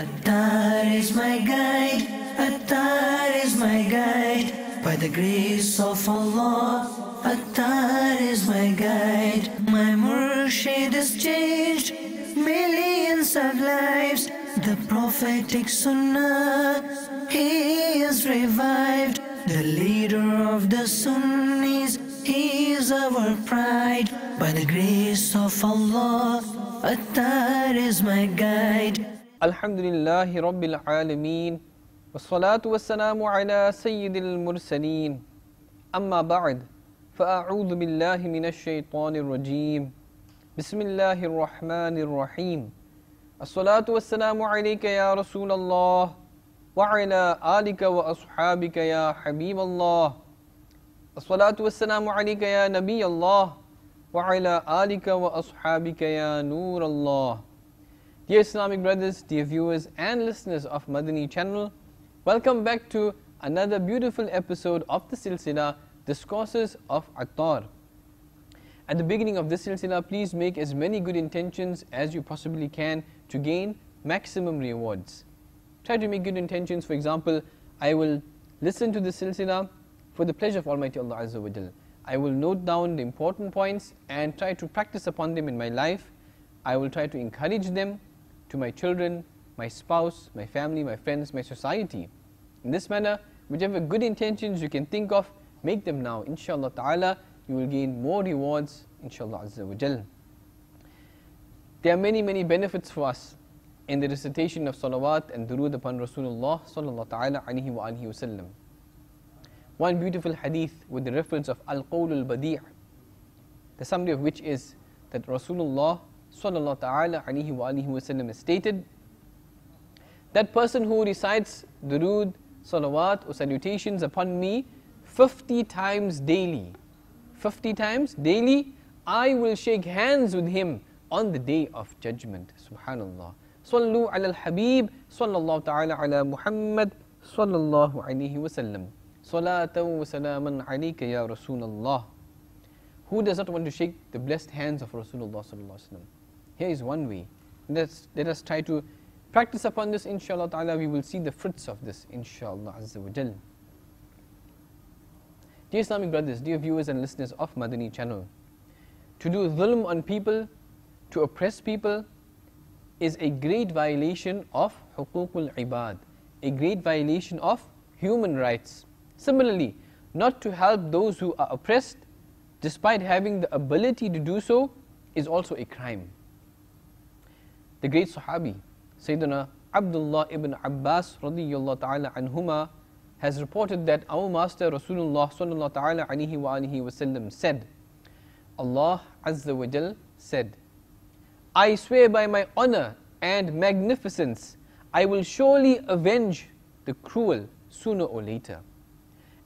Attar is my guide, Attar is my guide. By the grace of Allah, Attar is my guide. My Murshid has changed millions of lives. The prophetic Sunnah, he is revived. The leader of the Sunnis, he is our pride. By the grace of Allah, Attar is my guide. Alhamdulillahi Rabbil Alameen. Wassalatu wassalamu ala Sayyidil Mursaleen. Amma ba'd. Fa'a'udhu billahi minash shaitanir rajeem. Bismillahir Rahmanir Rahim. As-salatu wassalamu alayka ya Rasulallah. Wa ala alika wa ashabika ya Habiballah. As-salatu wassalamu alayka ya Nabi Allah. Wa ala alika wa ashabika ya Nur Allah. Dear Islamic brothers, dear viewers and listeners of Madani channel, welcome back to another beautiful episode of the silsila Discourses of Attar. At the beginning of this silsila, please make as many good intentions as you possibly can to gain maximum rewards. Try to make good intentions. For example, I will listen to the silsila for the pleasure of Almighty Allah Azza wa Jal. I will note down the important points and try to practice upon them in my life. I will try to encourage them to my children, my spouse, my family, my friends, my society. In this manner, whichever good intentions you can think of, make them now. Inshallah ta'ala, you will gain more rewards, inshallah Azza wa Jal. There are many benefits for us in the recitation of salawat and durood upon Rasulullah sallallahu ta'ala alayhi wa alihi wa sallam. One beautiful hadith with the reference of Al-Qawl al-Badi', the summary of which is that Rasulullah sallallahu ta'ala alayhi wa alihi wa sallam has stated, that person who recites durood, salawat or salutations upon me 50 times daily, 50 times daily, I will shake hands with him on the day of judgment. Subhanallah. Sallu ala al-Habib, sallallahu ta'ala ala Muhammad, sallallahu alayhi wa sallam. Salatan wa salaman alayka ya Rasulallah. Who does not want to shake the blessed hands of Rasulullah sallallahu alayhi wa sallam? Here is one way. Let us try to practice upon this, inshallah ta'ala. We will see the fruits of this, inshallah Azza wa Jal. Dear Islamic brothers, dear viewers and listeners of Madani channel, to do dhulm on people, to oppress people, is a great violation of huququl ibad, a great violation of human rights. Similarly, not to help those who are oppressed, despite having the ability to do so, is also a crime. The great Sahabi, Sayyidina Abdullah ibn Abbas radiyallahu ta'ala anhuma, has reported that our Master Rasulullah sallallahu ta'ala alayhi wa alihi wa sallam said, Allah Azza wa Jal said, I swear by my honor and magnificence, I will surely avenge the cruel sooner or later.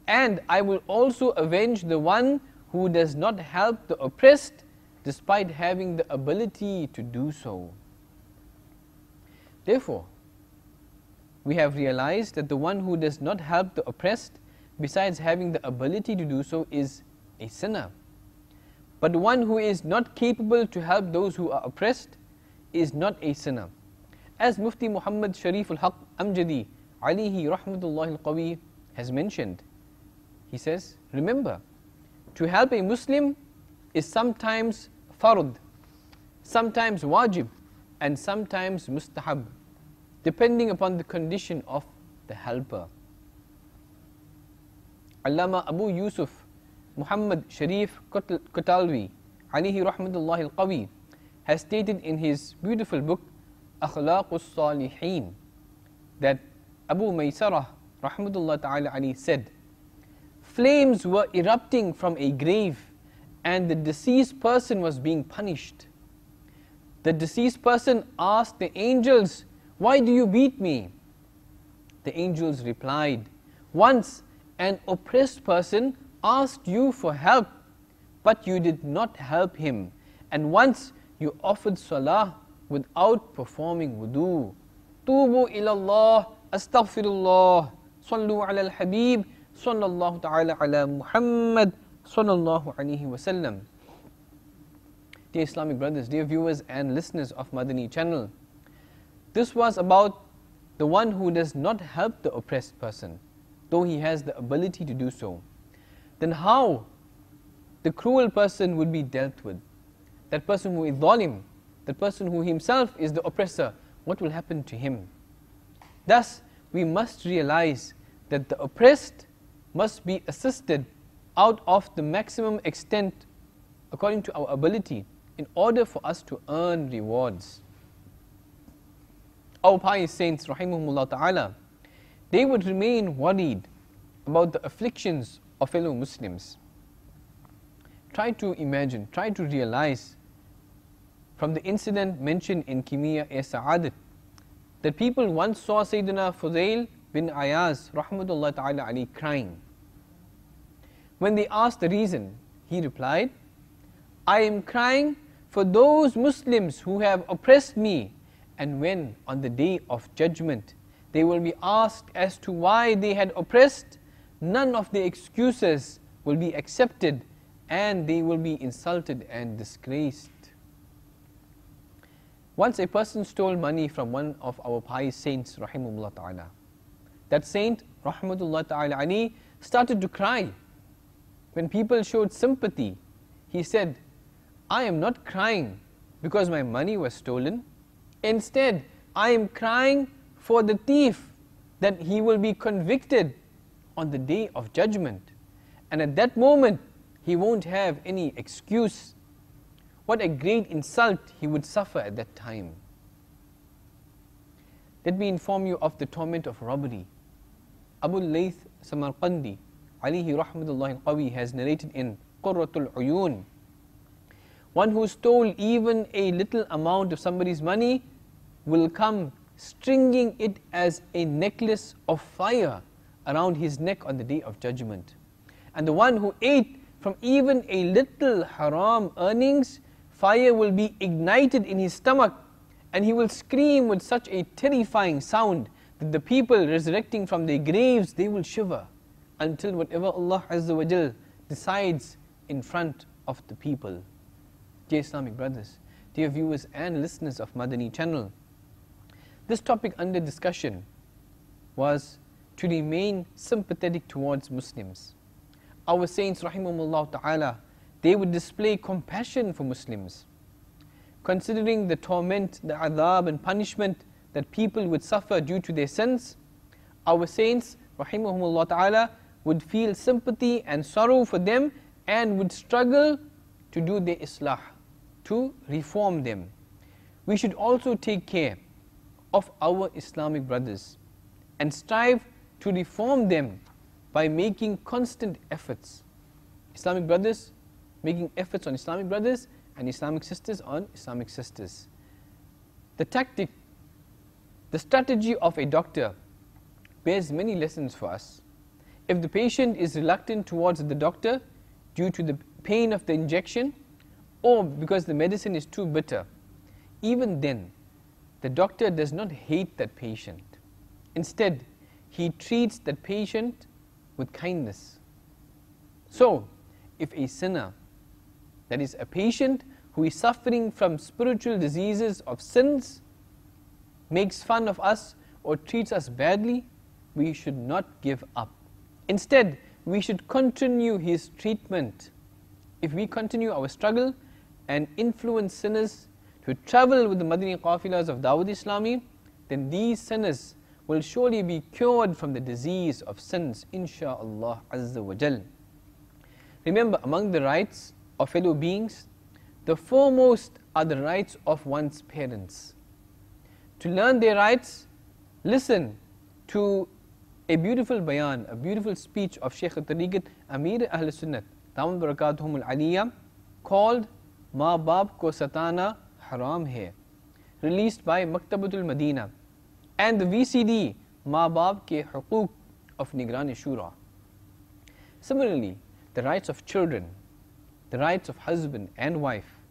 And I will also avenge the one who does not help the oppressed despite having the ability to do so. Therefore, we have realized that the one who does not help the oppressed, besides having the ability to do so, is a sinner. But the one who is not capable to help those who are oppressed is not a sinner. As Mufti Muhammad Sharif al-Haq Amjadi alayhi rahmatullahi al-Qawi has mentioned, he says, remember, to help a Muslim is sometimes fard, sometimes wajib, and sometimes mustahab, depending upon the condition of the helper. Allama Abu Yusuf Muhammad Sharif Kotalwi alayhi rahmatullahi al-Qawi has stated in his beautiful book Akhlaqus Salihin that Abu Maysarah rahmatullahi ta'ala alayhi said, flames were erupting from a grave and the deceased person was being punished. The deceased person asked the angels, why do you beat me? The angels replied, once an oppressed person asked you for help, but you did not help him. And once you offered salah without performing wudu. Tubu ilallah, astaghfirullah, sallu ala al-habib, sallallahu ta'ala ala Muhammad, sallallahu alayhi wa sallam. Dear Islamic brothers, dear viewers and listeners of Madani channel, this was about the one who does not help the oppressed person, though he has the ability to do so, then how the cruel person would be dealt with? That person who is zalim, that person who himself is the oppressor, what will happen to him? Thus, we must realize that the oppressed must be assisted out of the maximum extent according to our ability in order for us to earn rewards. Our pious saints, rahimahumullah ta'ala, they would remain worried about the afflictions of fellow Muslims. Try to imagine, try to realize from the incident mentioned in Kimiyya-e-Sa'adat that people once saw Sayyidina Fudail bin Ayaz rahmatullah ta'ala alayhi crying. When they asked the reason, he replied, I am crying for those Muslims who have oppressed me, and when on the day of judgment they will be asked as to why they had oppressed, none of their excuses will be accepted and they will be insulted and disgraced. Once a person stole money from one of our pious saints, rahimahullah ta'ala. That saint, rahmatullah ta'ala alayhi, started to cry. When people showed sympathy, he said, I am not crying because my money was stolen. Instead, I am crying for the thief, that he will be convicted on the day of judgment. And at that moment, he won't have any excuse. What a great insult he would suffer at that time. Let me inform you of the torment of robbery. Abu Layth Samarqandi, alayhi rahmatullahi al-qawi, has narrated in Qurratul Uyun. One who stole even a little amount of somebody's money will come stringing it as a necklace of fire around his neck on the day of judgment. And the one who ate from even a little haram earnings, fire will be ignited in his stomach, and he will scream with such a terrifying sound that the people resurrecting from their graves, they will shiver until whatever Allah Azza wa Jal decides in front of the people. Dear Islamic brothers, dear viewers and listeners of Madani channel, this topic under discussion was to remain sympathetic towards Muslims. Our saints, rahimahumullah ta'ala, they would display compassion for Muslims. Considering the torment, the adhab and punishment that people would suffer due to their sins, our saints, rahimahumullah ta'ala, would feel sympathy and sorrow for them and would struggle to do their islah, to reform them. We should also take care of our Islamic brothers and strive to reform them by making constant efforts. Islamic brothers making efforts on Islamic brothers and Islamic sisters on Islamic sisters. The tactic, the strategy of a doctor bears many lessons for us. If the patient is reluctant towards the doctor due to the pain of the injection or because the medicine is too bitter, even then the doctor does not hate that patient. Instead, he treats that patient with kindness. So, if a sinner, that is a patient who is suffering from spiritual diseases of sins, makes fun of us or treats us badly, we should not give up. Instead, we should continue his treatment. If we continue our struggle and influence sinners to travel with the Madani qafilas of Dawat-e-Islami, then these sinners will surely be cured from the disease of sins, insha'Allah Azza wa Jal. Remember, among the rights of fellow beings, the foremost are the rights of one's parents. To learn their rights, listen to a beautiful bayan, a beautiful speech of Shaykh al-Tariqat Amir Ahl Sunnat, Damat Barakatuhum al-Aliyah, called Ma Baap Ko Satana Haram Hai, released by Maktabatul Madina, and the VCD Ma Baap Ke Huquq of Nigran-e-Shura. Similarly, the rights of children, the rights of husband and wife,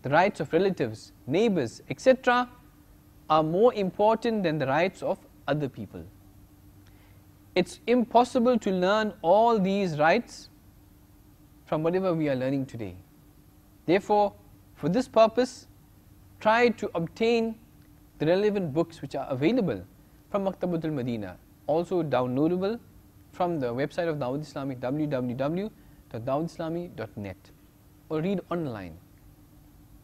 the rights of relatives, neighbors, etc. are more important than the rights of other people. It's impossible to learn all these rights from whatever we are learning today. Therefore, for this purpose, try to obtain the relevant books which are available from Maktabatul Madina, also downloadable from the website of Dawat-e-Islami, www.dawateislami.net, or read online.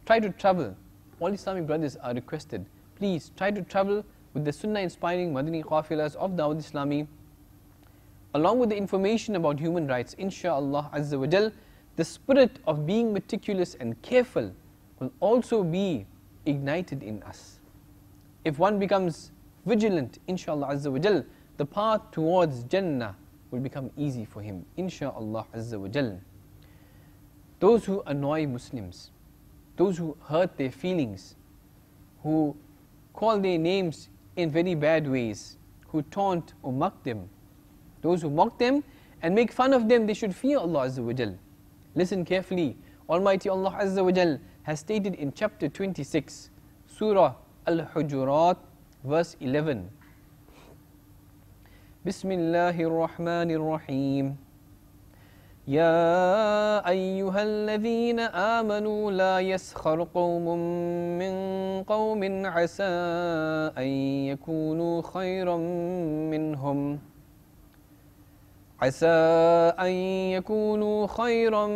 Try to travel. All Islamic brothers are requested, please try to travel with the Sunnah inspiring Madani Qafilas of Dawat-e-Islami, along with the information about human rights. Insha'Allah Azza wa Jal, the spirit of being meticulous and careful will also be ignited in us. If one becomes vigilant, Insha'Allah Azza wa Jal, the path towards Jannah will become easy for him, Insha'Allah Azza wa Jal. Those who annoy Muslims, those who hurt their feelings, who call their names in very bad ways, who taunt or mock them, those who mock them and make fun of them, they should fear Allah Azza wa Jal. Listen carefully. Almighty Allah Azza wa Jal has stated in chapter 26, Surah Al-Hujurat, verse 11. Bismillahir Rahmanir Rahim. يا أيها الذين آمنوا لا يسخر قوم من قوم عسى أن يكونوا خيرا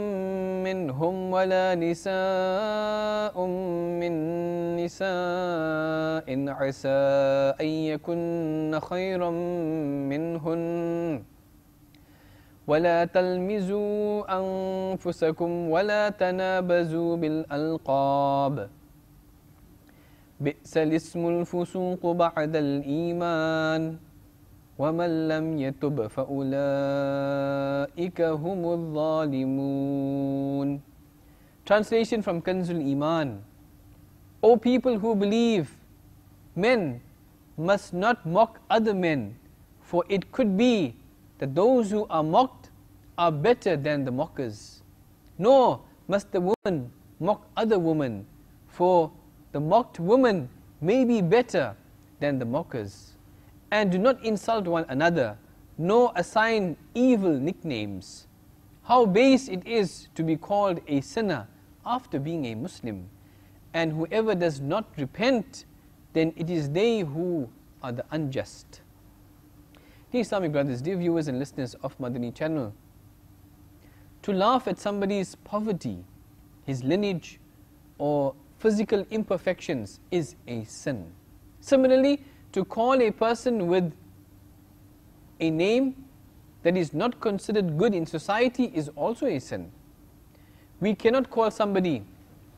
منهم ولا نساء من نساء عسى أن يكن خيرا منهن ولا تلمزوا أنفسكم ولا تنابزوا بالألقاب بئس الاسم الفسوق بعد الإيمان وَمَنْ لَمْ يَتُبْ فَأُولَٰئِكَ هُمُ الظَّالِمُونَ. Translation from Kanzul Iman. O people who believe, men must not mock other men, for it could be that those who are mocked are better than the mockers. Nor must the woman mock other women, for the mocked woman may be better than the mockers. And do not insult one another, nor assign evil nicknames. How base it is to be called a sinner after being a Muslim. And whoever does not repent, then it is they who are the unjust. Dear Islamic brothers, dear viewers and listeners of Madani channel, to laugh at somebody's poverty, his lineage, or physical imperfections is a sin. Similarly, to call a person with a name that is not considered good in society is also a sin. We cannot call somebody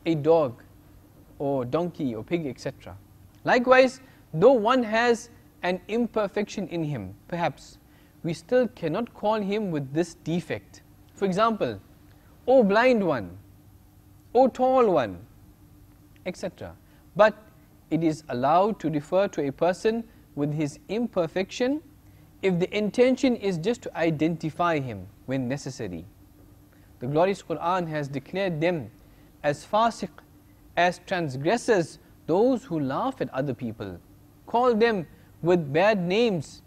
a dog or donkey or pig, etc. Likewise, though one has an imperfection in him, perhaps, we still cannot call him with this defect. For example, O blind one, O tall one, etc. But it is allowed to refer to a person with his imperfection if the intention is just to identify him when necessary. The glorious Quran has declared them as fasiq, as transgressors, those who laugh at other people, call them with bad names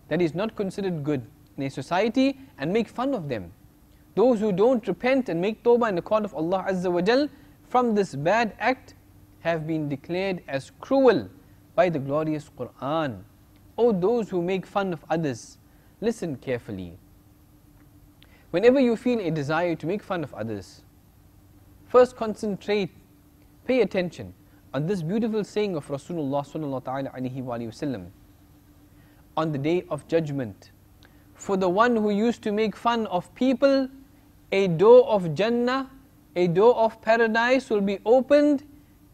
that is not considered good in a society, and make fun of them. Those who don't repent and make tawbah in the court of Allah Azza wa Jal from this bad act have been declared as cruel by the glorious Quran. O those who make fun of others, listen carefully. Whenever you feel a desire to make fun of others, first concentrate, pay attention on this beautiful saying of Rasulullah sallallahu alaihi wasallam on the day of judgment. For the one who used to make fun of people, a door of Jannah, a door of paradise will be opened,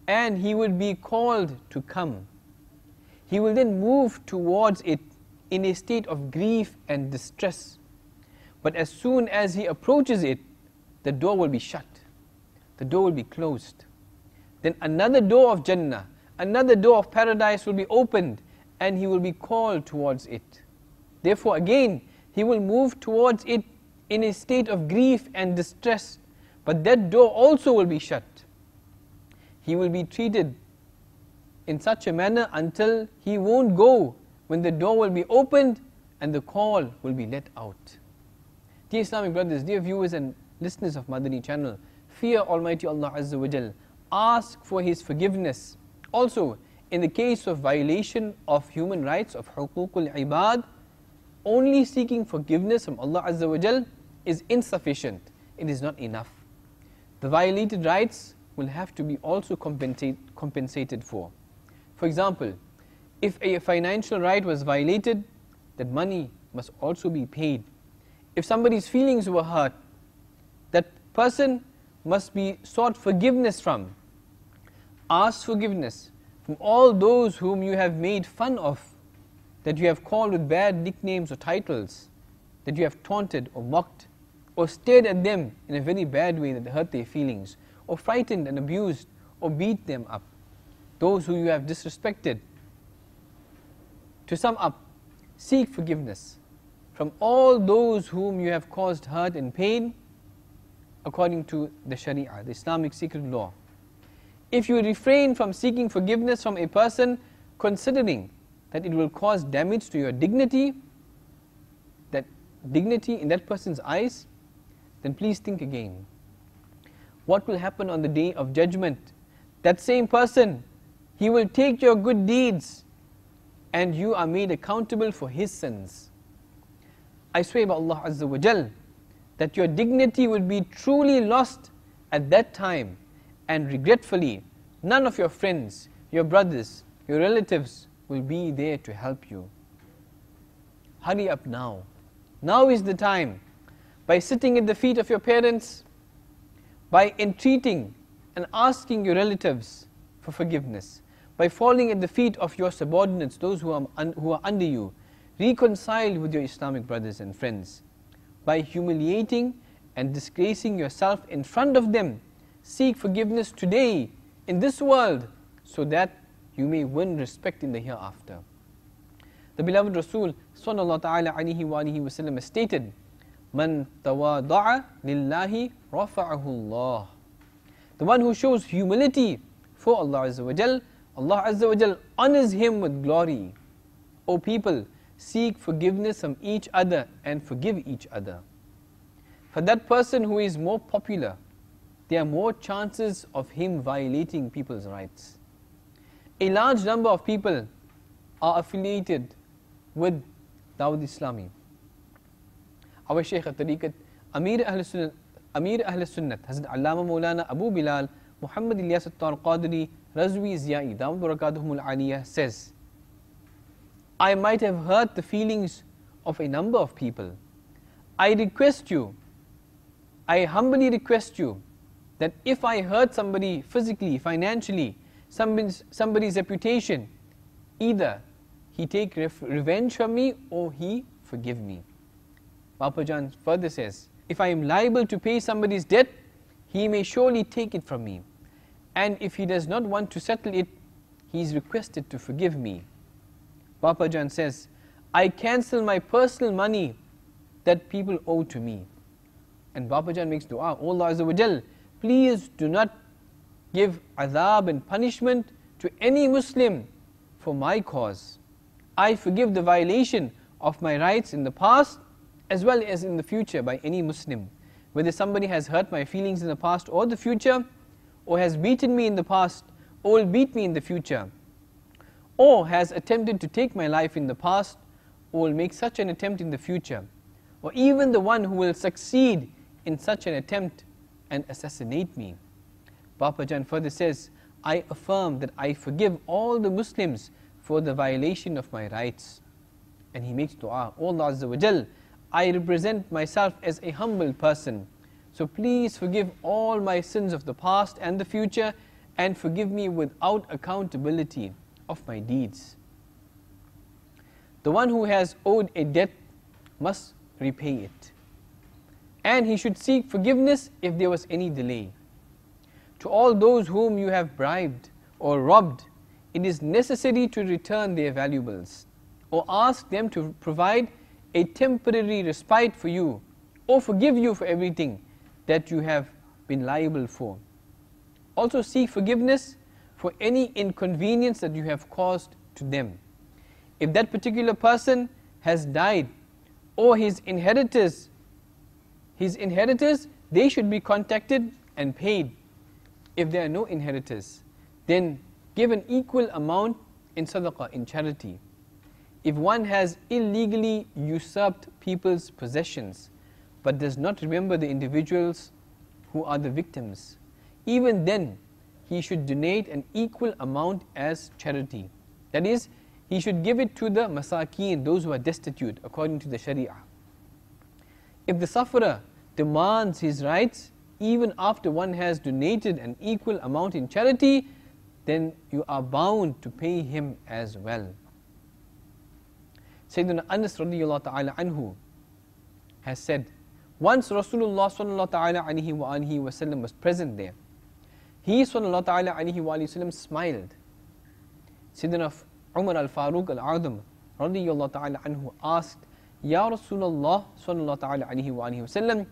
and he will be called to come. He will then move towards it in a state of grief and distress. But as soon as he approaches it, the door will be shut, the door will be closed. Then another door of Jannah, another door of paradise will be opened, and he will be called towards it. Therefore again, he will move towards it in a state of grief and distress, but that door also will be shut. He will be treated in such a manner until he won't go, when the door will be opened and the call will be let out. Dear Islamic brothers, dear viewers and listeners of Madani channel, fear Almighty Allah Azza wa Jal, ask for His forgiveness. Also, in the case of violation of human rights, of huququl ibad, only seeking forgiveness from Allah Azza wa Jal is insufficient. It is not enough. The violated rights will have to be also compensated for. For example, if a financial right was violated, that money must also be paid. If somebody's feelings were hurt, that person must be sought forgiveness from. Ask forgiveness from all those whom you have made fun of, that you have called with bad nicknames or titles, that you have taunted or mocked, or stared at them in a very bad way that hurt their feelings, or frightened and abused, or beat them up. Those who you have disrespected. To sum up, seek forgiveness from all those whom you have caused hurt and pain according to the Sharia, the Islamic secret law. If you refrain from seeking forgiveness from a person, considering that it will cause damage to your dignity, that dignity in that person's eyes, then please think again. What will happen on the day of judgment? That same person, he will take your good deeds and you are made accountable for his sins. I swear by Allah Azza wa Jal that your dignity will be truly lost at that time, and regretfully, none of your friends, your brothers, your relatives will be there to help you. Hurry up now. Now is the time. By sitting at the feet of your parents, by entreating and asking your relatives for forgiveness, by falling at the feet of your subordinates, those who are under you, reconcile with your Islamic brothers and friends. By humiliating and disgracing yourself in front of them, seek forgiveness today, in this world, so that you may win respect in the hereafter. The beloved Rasul sallallahu ta'ala alayhi wa alihi wa sallam stated, Man tawada'a lillahi rafa'ahu Allah. The one who shows humility for Allah Azza wa Jal, Allah Azza wa Jal honors him with glory. O people, seek forgiveness from each other and forgive each other. For that person who is more popular, there are more chances of him violating people's rights. A large number of people are affiliated with Dawat-e-Islami. Our Shaykh al-Tariqat, Amir Ahl Sunnat, Hazrat Allama Maulana Abu Bilal, Muhammad Ilyas Attar Qadri, Razwi Ziyai, Dawud Barakatuhum al-Aliyah says, I might have hurt the feelings of a number of people. I request you, I humbly request you, that if I hurt somebody physically, financially, somebody's reputation, either he take revenge from me or he forgive me. Bapa Jan further says, if I am liable to pay somebody's debt, he may surely take it from me. And if he does not want to settle it, he is requested to forgive me. Bapa Jan says, I cancel my personal money that people owe to me. And Bapa Jan makes dua, O Allah Azza wa Jal, please do not give adhab and punishment to any Muslim for my cause. I forgive the violation of my rights in the past as well as in the future by any Muslim. Whether somebody has hurt my feelings in the past or the future, or has beaten me in the past or will beat me in the future, or has attempted to take my life in the past or will make such an attempt in the future, or even the one who will succeed in such an attempt and assassinate me. Bapa Jan further says, I affirm that I forgive all the Muslims for the violation of my rights. And he makes dua, O Allah Azza wa Jal, I represent myself as a humble person, so please forgive all my sins of the past and the future, and forgive me without accountability of my deeds. The one who has owed a debt must repay it, and he should seek forgiveness if there was any delay. To all those whom you have bribed or robbed, it is necessary to return their valuables, or ask them to provide a temporary respite for you, or forgive you for everything that you have been liable for. Also seek forgiveness for any inconvenience that you have caused to them. If that particular person has died, or his inheritors, they should be contacted and paid. If there are no inheritors, then give an equal amount in sadaqah, in charity. If one has illegally usurped people's possessions, but does not remember the individuals who are the victims, even then he should donate an equal amount as charity. That is, he should give it to the masakeen, those who are destitute, according to the sharia. If the sufferer demands his rights, even after one has donated an equal amount in charity, then you are bound to pay him as well. Sayyidina Anas radiyallahu ta'ala anhu has said, once Rasulullah sallallahu ta'ala alayhi wa alihi wa sallam was present there. He sallallahu ta'ala alayhi wa sallam smiled. Sayyidina Umar al-Faruq al-Azam radiyallahu ta'ala anhu asked, Ya Rasulullah sallallahu ta'ala alayhi wa sallam,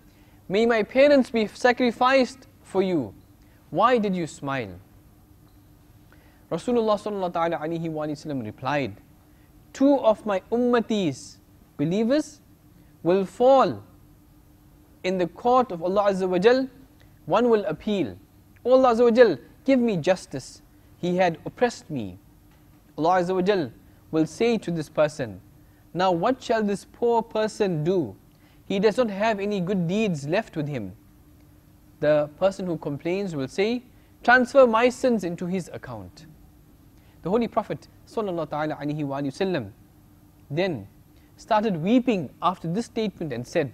may my parents be sacrificed for you. Why did you smile? Rasulullah sallallahu ta'ala alayhi wa sallam replied, two of my ummatis, believers, will fall in the court of Allah Azza wa Jal. One will appeal, O Allah Azza wa Jal, give me justice. He had oppressed me. Allah Azza wa Jal will say to this person, now what shall this poor person do? He does not have any good deeds left with him. The person who complains will say, transfer my sins into his account. The Holy Prophet sallallahu ta'ala alayhi wa sallam then started weeping after this statement and said,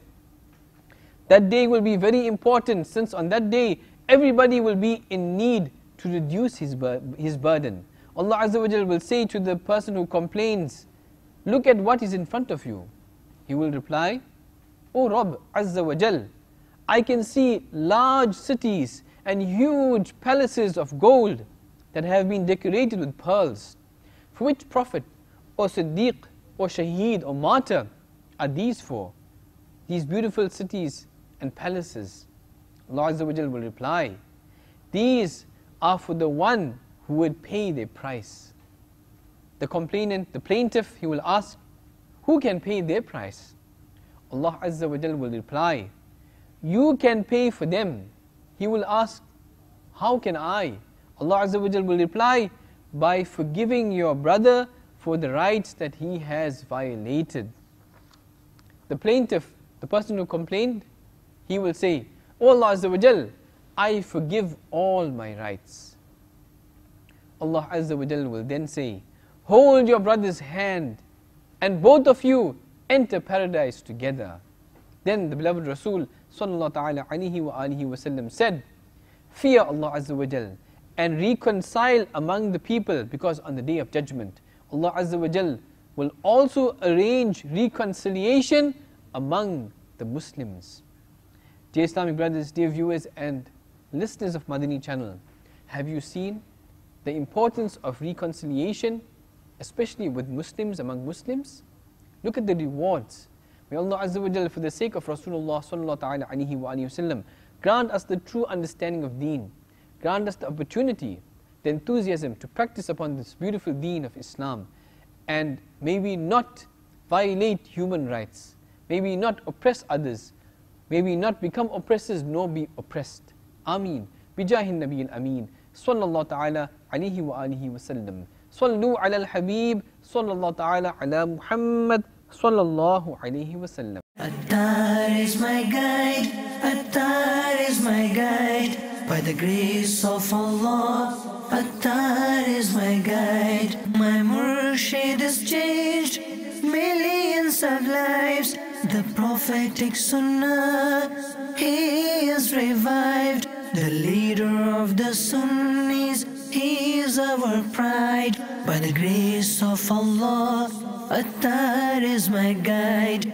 that day will be very important, since on that day everybody will be in need to reduce his burden. Allah Azza wa Jal will say to the person who complains, look at what is in front of you. He will reply, O Rabb Azza wa Jal, I can see large cities and huge palaces of gold that have been decorated with pearls. For which prophet or Siddiq or Shaheed or martyr are these for? These beautiful cities and palaces. Allah Azza wa Jal will reply, these are for the one who would pay their price. The complainant, the plaintiff, he will ask, who can pay their price? Allah Azza wa Jal will reply, you can pay for them. He will ask, how can I? Allah Azza wa Jal will reply, by forgiving your brother for the rights that he has violated. The plaintiff, the person who complained, he will say, O Allah Azza wa Jal, I forgive all my rights. Allah Azza wa Jal will then say, hold your brother's hand and both of you enter paradise together. Then the beloved Rasul sallallahu ta'ala alayhi wa alihi wa sallam said, fear Allah Azza wa Jal and reconcile among the people, because on the day of judgment, Allah Azza wa Jal will also arrange reconciliation among the Muslims. Dear Islamic brothers, dear viewers and listeners of Madani channel, have you seen the importance of reconciliation, especially with Muslims, among Muslims? Look at the rewards. May Allah Azza wa Jal, for the sake of Rasulullah sallallahu ta'ala alayhi wa sallam, grant us the true understanding of deen, grant us the opportunity, the enthusiasm to practice upon this beautiful deen of Islam, and may we not violate human rights, may we not oppress others, may we not become oppressors nor be oppressed. Ameen. Bijahin Nabi al-Ameen. Sallallahu ta'ala alayhi wa alihi wa sallam. Sallu ala al-Habib. Sallallahu ta'ala ala Muhammad. Sallallahu alayhi wa sallam. Attar is my guide, Attar is my guide. By the grace of Allah, Attar is my guide. My Murshid has changed millions of lives. The prophetic Sunnah, he is revived. The leader of the Sunnis, he is our pride. By the grace of Allah, Attar is my guide.